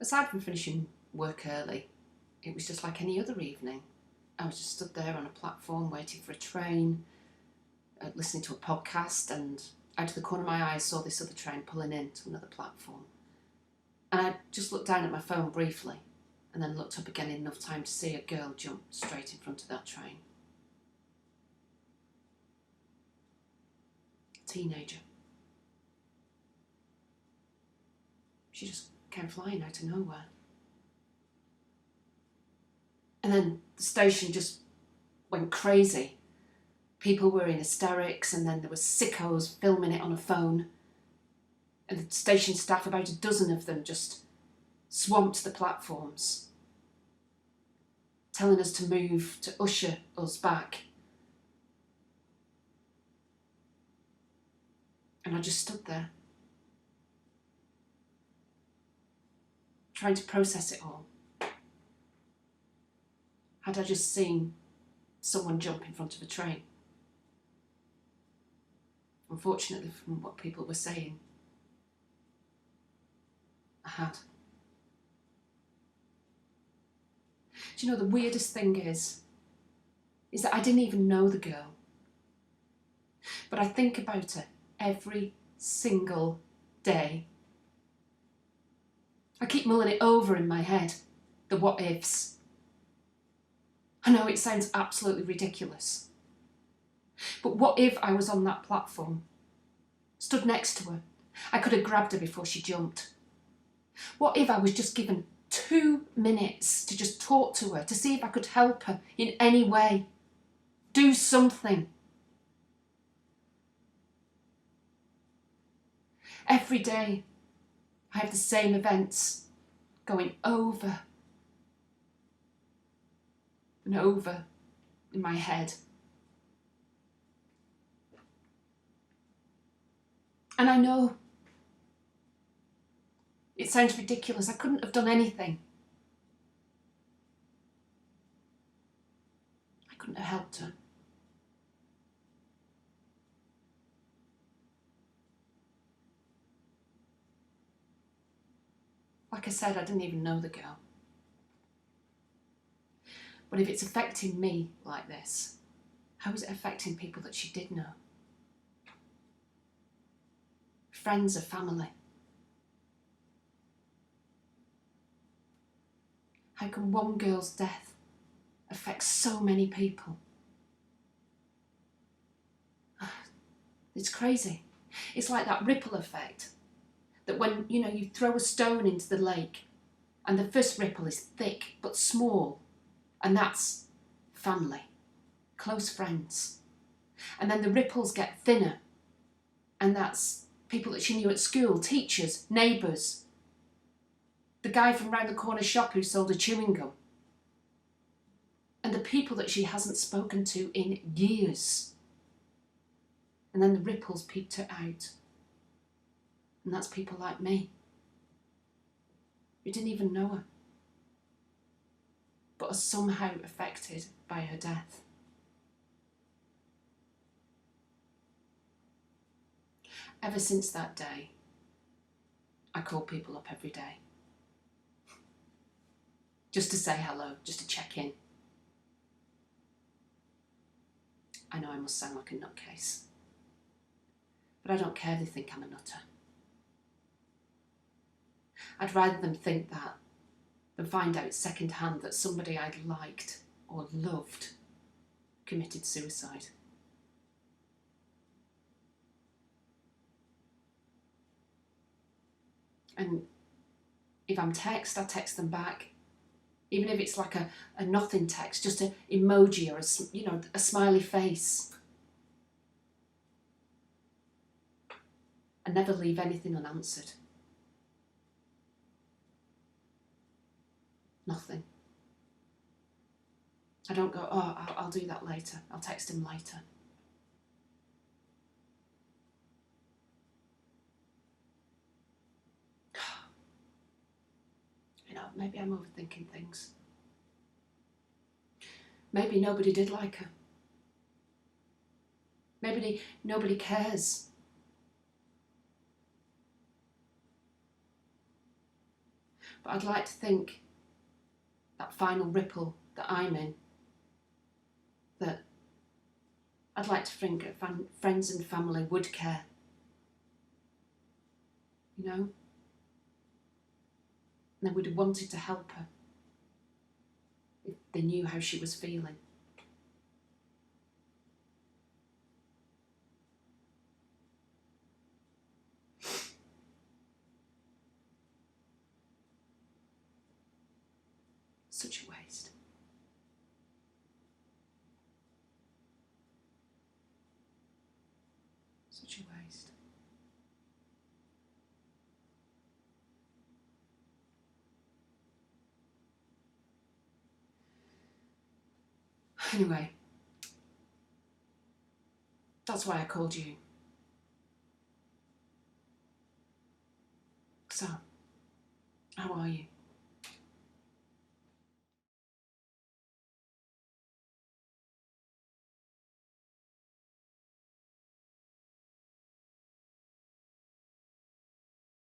Aside from finishing work early, it was just like any other evening. I was just stood there on a platform waiting for a train, listening to a podcast, and out of the corner of my eye I saw this other train pulling into another platform. And I just looked down at my phone briefly and then looked up again in enough time to see a girl jump straight in front of that train. A teenager. She just came flying out of nowhere. And then the station just went crazy. People were in hysterics, and then there were sickos filming it on a phone. And the station staff, about a dozen of them, just swamped the platforms, telling us to move, to usher us back. And I just stood there, trying to process it all. Had I just seen someone jump in front of a train? Unfortunately, from what people were saying, I had. Do you know, the weirdest thing is that I didn't even know the girl. But I think about her every single day. I keep mulling it over in my head, the what ifs. I know it sounds absolutely ridiculous. But what if I was on that platform, stood next to her? I could have grabbed her before she jumped. What if I was just given 2 minutes to just talk to her, to see if I could help her in any way? Do something. Every day, I have the same events going over and over in my head. And I know it sounds ridiculous. I couldn't have done anything. I couldn't have helped her. Like I said, I didn't even know the girl. But if it's affecting me like this, how is it affecting people that she did know? Friends or family? How can one girl's death affect so many people? It's crazy. It's like that ripple effect, that when, you throw a stone into the lake and the first ripple is thick but small, and that's family, close friends. And then the ripples get thinner, and that's people that she knew at school, teachers, neighbours, the guy from round the corner shop who sold her chewing gum, and the people that she hasn't spoken to in years. And then the ripples peeked her out. And that's people like me, who didn't even know her, but are somehow affected by her death. Ever since that day, I call people up every day. Just to say hello, just to check in. I know I must sound like a nutcase, but I don't care if they think I'm a nutter. I'd rather them think that than find out secondhand that somebody I'd liked or loved committed suicide. And if I'm text, I text them back. Even if it's like a nothing text, just an emoji or a smiley face. I never leave anything unanswered. Nothing. I don't go, I'll do that later. I'll text him later. Maybe I'm overthinking things. Maybe nobody did like her. Maybe nobody cares. But I'd like to think that final ripple that I'm in, that I'd like to think that friends and family would care, you know? And they would have wanted to help her if they knew how she was feeling. Such a waste. Such a waste. Anyway, that's why I called you. So, how are you?